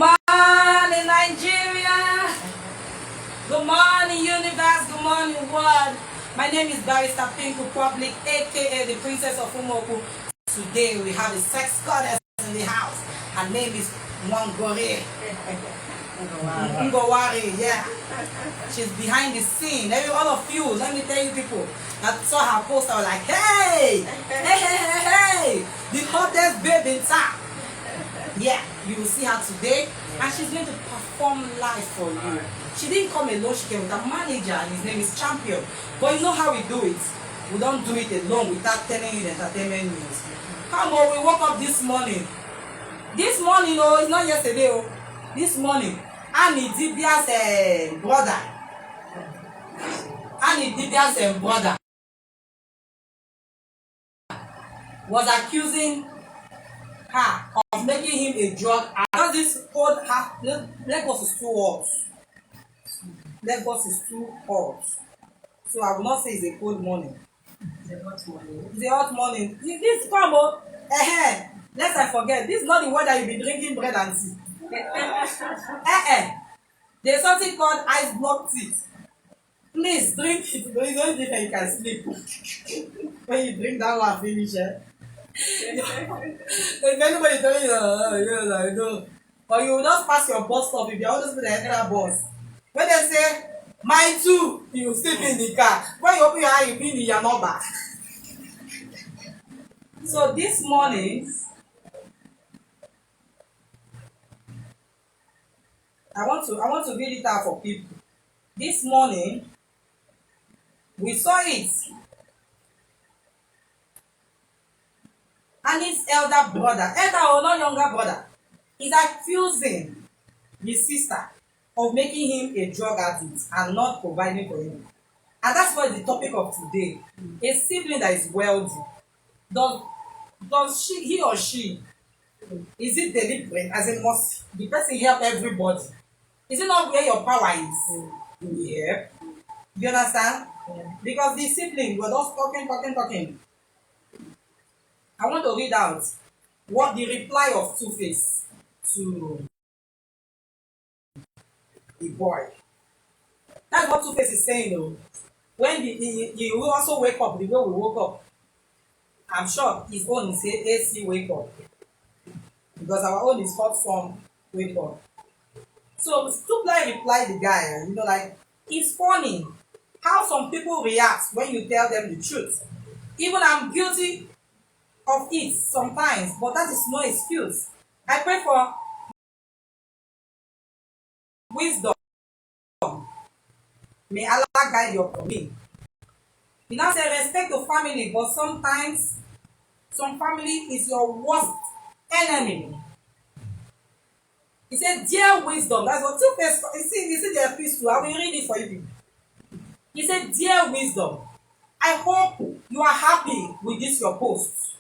morning, Nigeria. Good morning, universe. Good morning, world. My name is Barrister Public, aka the Princess of Umoku. Today we have a sex goddess in the house. Her name is Ngowari. Ngowari, yeah. She's behind the scene. All of you, let me tell you people, I saw her post, I was like, hey, the hottest babe in town. Yeah, you will see her today, and she's going to perform live for you. She didn't come alone, she came with a manager, and his name is Champion. But you know how we do it. We don't do it alone without telling you the entertainment news. Come on, we woke up this morning. This morning, oh, it's not yesterday, oh. This morning, Annie Dibia's brother. Annie Dibia's brother was accusing her of making him a drug. Because this old Lagos is too hot. Lagos is too hot. So I will not say it's a cold morning. It's a hot morning. It's a hot morning. This combo, lest I forget, this is not the weather you'll be drinking bread and tea. There's something called ice block tea. Please drink it. Don't drink and you can sleep. When you drink that one, finish it. If anybody tell you, I don't. Or you will just pass your bus stop if you always be the extra bus. When they say, mine too, you sleep in the car. When you open your eye, you be in your number. So this morning, I want to read it out for people. This morning, we saw it. And his elder brother, or not younger brother, is accusing his sister of making him a drug addict and not providing for him. And that's what the topic of today. A sibling that is wealthy. Does he or she, is it deliberate as it must the person help everybody? Is it not where your power is? You help. Do you understand? Yeah. Because the sibling were just talking. I want to read out what the reply of Two-Face to the boy. That's what Two-Face is saying though. When you will also wake up the way we woke up. I'm sure his own is AC wake up. Because our own is hot from wake up. So Two-Face replied the guy, like, it's funny how some people react when you tell them the truth. Even I'm guilty of it sometimes, but that is no excuse. I pray for wisdom. May Allah guide your me. He now said respect the family, but sometimes some family is your worst enemy. He said, dear wisdom, that's what Two-Face, you see their piece too. I will read it for you. He said, dear wisdom, I hope you are happy with this your post.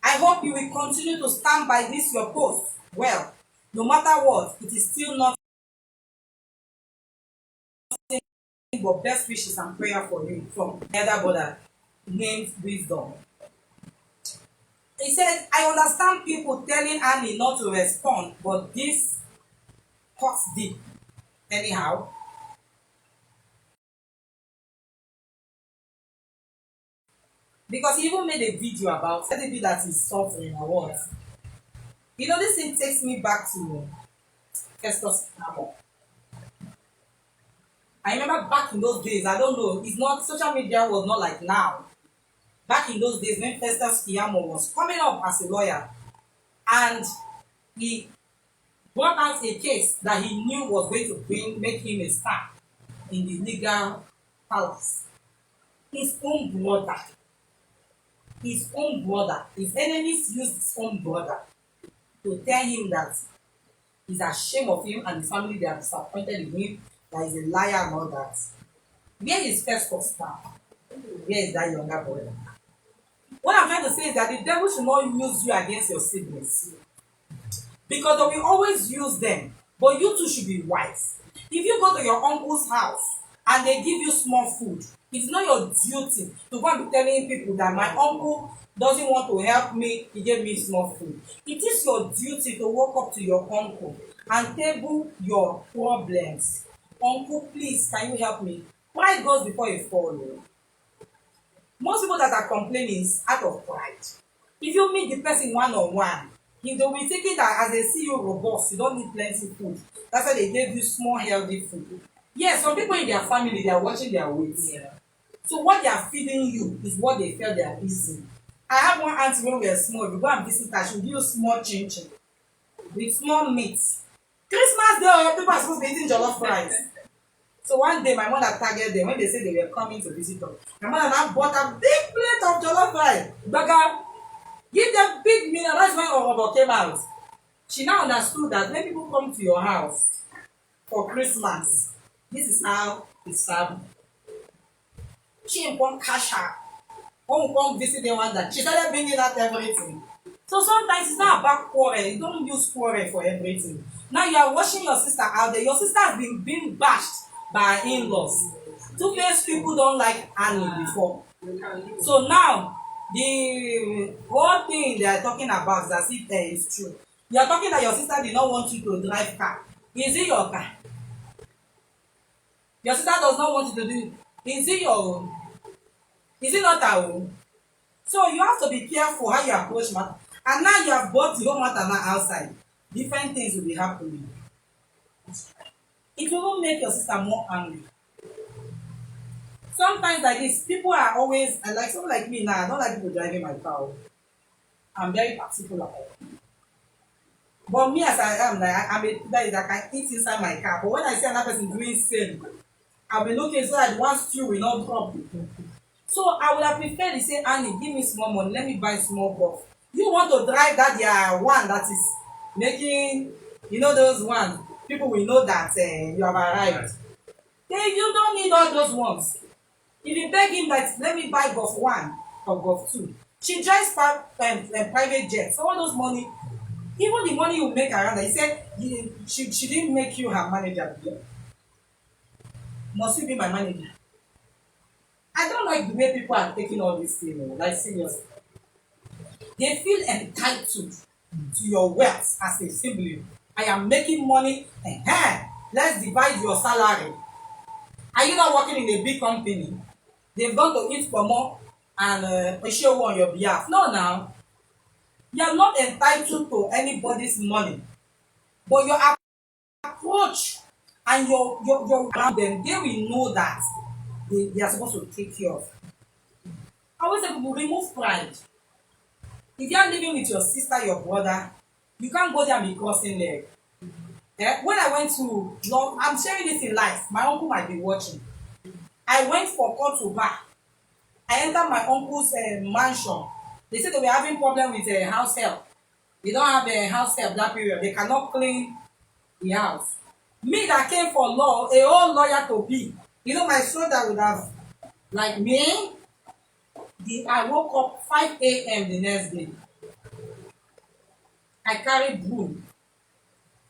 I hope you will continue to stand by this your post. Well, no matter what, it is still not but best wishes and prayer for you from elder brother named Wisdom. He said, I understand people telling Annie not to respond, but this cuts deep. Anyhow, because he even made a video about somebody that is suffering or what. This thing takes me back to Festus Amor. I remember back in those days, I don't know, social media was not like now. Back in those days when Festus Kiyamo was coming up as a lawyer, and he brought out a case that he knew was going to make him a star in the legal palace. His own brother, his enemies used his own brother to tell him that he's ashamed of him and the family they are disappointed in him, that he's a liar and all that. Where is Festus now? Where is that younger brother? What I'm trying to say is that the devil should not use you against your siblings. Because they will always use them. But you too should be wise. If you go to your uncle's house and they give you small food, it's not your duty to go and be telling people that my uncle doesn't want to help me, he gave me small food. It is your duty to walk up to your uncle and table your problems. Uncle, please, can you help me? Pride goes before a fall. Oh. Most people that are complaining is out of pride. If you meet the person one on one, if they will be thinking that as they see you robust, you don't need plenty food. That's why they gave you small healthy food. Yes, some people in their family they are watching their weight. Yeah. So what they are feeding you is what they feel they are eating. I have one auntie when we were small. If you go and visit her, she'll give you small chin chin with small meat. Christmas day, people are supposed to be eating jollof rice. So one day, my mother targeted them when they said they were coming to visit us. My mother now bought a big plate of jollof rice. Burger, give them big meal. That's when Orobo came out. She now understood that when people come to your house for Christmas, this is how it's served. She ain't one cash out. When we come visit the one that she started bringing out everything. So sometimes it's not about quarrel. You don't use quarrel for everything. Now you are watching your sister out there. Your sister has been being bashed by her in-laws. Two-faced people don't like Annie before. So now the whole thing they are talking about is as if it's true. You are talking that your sister did not want you to drive car. Is it your car? Your sister does not want you to do it. Is it your own? Is it not her own? So you have to be careful how you approach matter. And now you have bought the whole matter now outside. Different things will be happening. It will make your sister more angry. Sometimes like this, people are always, and like someone like me now, I don't like people driving my car. I'm very particular. But me as I am, like I'm a that I can eat inside my car. But when I see another person doing the same, I'll be looking so that one stew will not drop. So I would have preferred to say, Annie, give me small money, let me buy small buff. You want to drive that their one that is making, you know those ones, people will know that you have arrived. Then you don't need all those ones. If you beg him that, let me buy Golf 1 or Golf 2. She drives private jets. So all those money, even the money you make around her, he said she didn't make you her manager. Must you be my manager? I don't like the way people are taking all this thing, like seriously. They feel entitled to your wealth as a sibling. I am making money, let's divide your salary. Are you not working in a big company? They've gone to eat for more and show on your behalf. No, now. You are not entitled to anybody's money. But your approach and your around them, they will know that they are supposed to take care of. I always say people remove pride. If you are living with your sister, your brother, you can't go there and be crossing leg. When I went to I'm sharing this in life. My uncle might be watching. I went for call to back. I entered my uncle's mansion. They said they were having problem with house help. They don't have a house help that period. They cannot clean the house. Me that came for law, a whole lawyer to be. You know, my shoulder would have, like me, I woke up 5 a.m. the next day. I carried broom.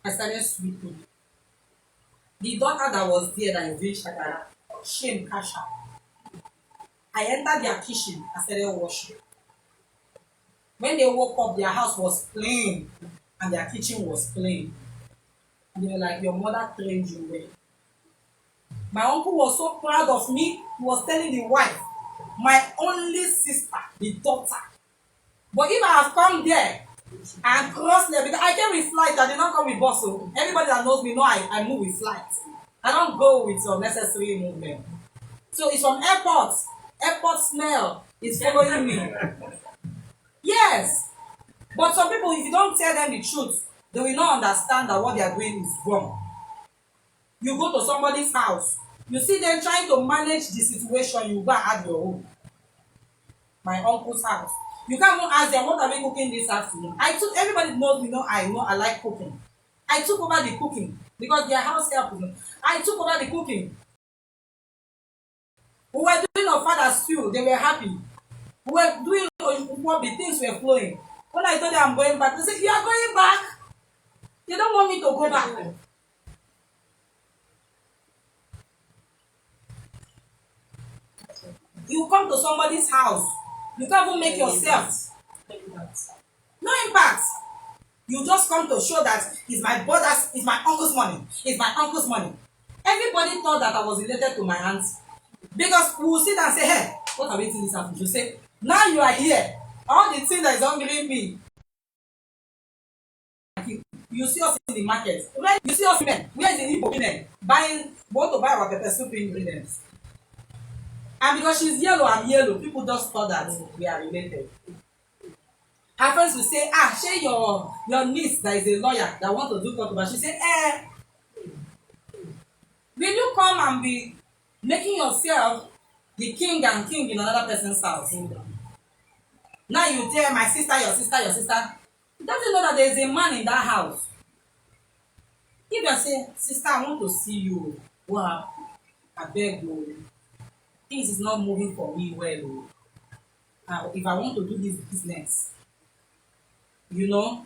I started sweeping. The daughter that was there that is doing shakara, shame cash out. I entered their kitchen. I started washing. When they woke up, their house was clean and their kitchen was clean. And they were like, your mother trained you well. My uncle was so proud of me. He was telling the wife, my only sister, the daughter. But if I have come there and crossed there, because I came with flight, I did not come with bus. So everybody that knows me know I move with flight. I don't go with unnecessary movement. So it's from airport. Airport smell is following me. Yes. But some people, if you don't tell them the truth, they will not understand that what they are doing is wrong. You go to somebody's house, you see them trying to manage the situation, you go and add your own. My uncle's house. You can't even ask them, what are we cooking this afternoon? Everybody knows me, I like cooking. I took over the cooking because their house helped me. I took over the cooking. We were doing our father's stew, they were happy. We were doing what the things were flowing. When I told them I'm going back, they said, you are going back? They don't want me to go back. You come to somebody's house, you can't even make yourself. No impact. You just come to show that it's my brother's, it's my uncle's money, it's my uncle's money. Everybody thought that I was related to my aunt. Because we will sit and say, hey, what are we eating this happen? You say, now you are here. All the thing that is hungering me. You see us in the market. You see us men. Where is the Igbo women buying, want to buy our pepper soup ingredients? And because she's yellow, I'm yellow, people just thought that we are related. Her friends will say, share your niece that is a lawyer that want to do court, but she say, will you come and be making yourself the king and king in another person's house? Now you tell my sister, your sister, your sister. Don't you know that there is a man in that house? If you say, sister, I want to see you. Well, I beg you. Things is not moving for me well. If I want to do this business, you know,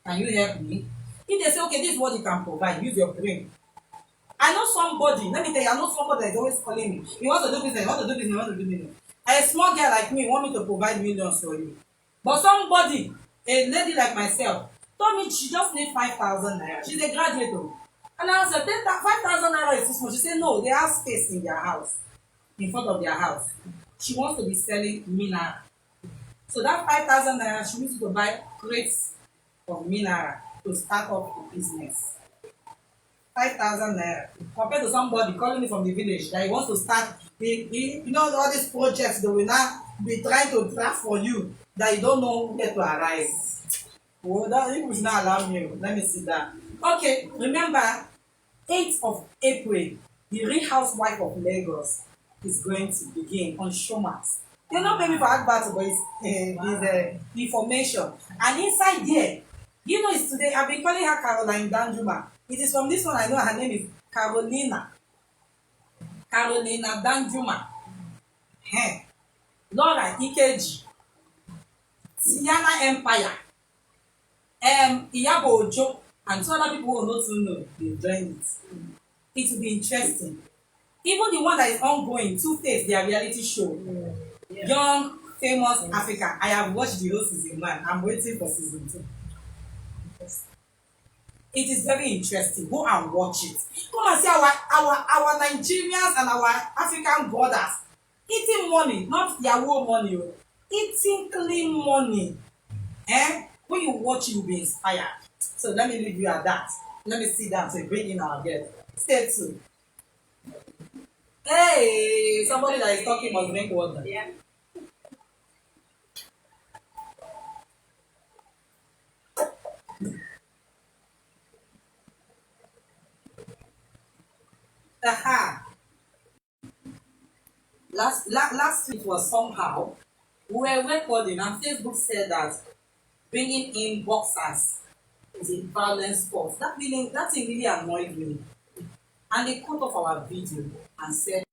can you help me? If they say, okay, this is what you can provide, use your brain. I know somebody, let me tell you, I know somebody that is always calling me. You want to do business, you want to do business, you want to do business. A small girl like me want me to provide millions for you. But somebody, a lady like myself, told me she just need 5,000 naira. She's a graduate though. And I said, 5,000 naira is too small. She said, no, they have space in their house, in front of their house. She wants to be selling mineral. So that 5,000 naira, she needs to buy crates of mineral to start up the business. 5,000 naira. Compared to somebody calling me from the village that he wants to start, you know, all these projects that will now be trying to draft for you that you don't know where to arrive. Well, that you should not allow me. Let me sit down. Okay, remember, 8th of April, the Real Housewife of Lagos is going to begin on Showmax. They don't pay me for advert, but it's information. And inside there, you know, it's today, I've been calling her Caroline Danjuma. It is from this one I know her name is Carolina. Carolina Danjuma. Hey. Laura Ikeji. Sienna Empire. Iyabo Ojo. And two other people who will not know they join it. It will be interesting. Even the one that is ongoing, Two-Face, their reality show. Yeah. Young, famous Africa. I have watched the whole season 1. I'm waiting for season 2. It is very interesting. Go and watch it. Come and see our Nigerians and our African brothers eating money, not their own money, eating clean money. When you watch, you'll be inspired. So let me leave you at that. Let me sit down to bring in our guest. Stay tuned. Hey, somebody that is talking must drink water. Yeah. Aha. Last week was somehow we were recording and Facebook said that bringing in boxers is a violent sport. That thing really annoyed me. And they cut off our video and said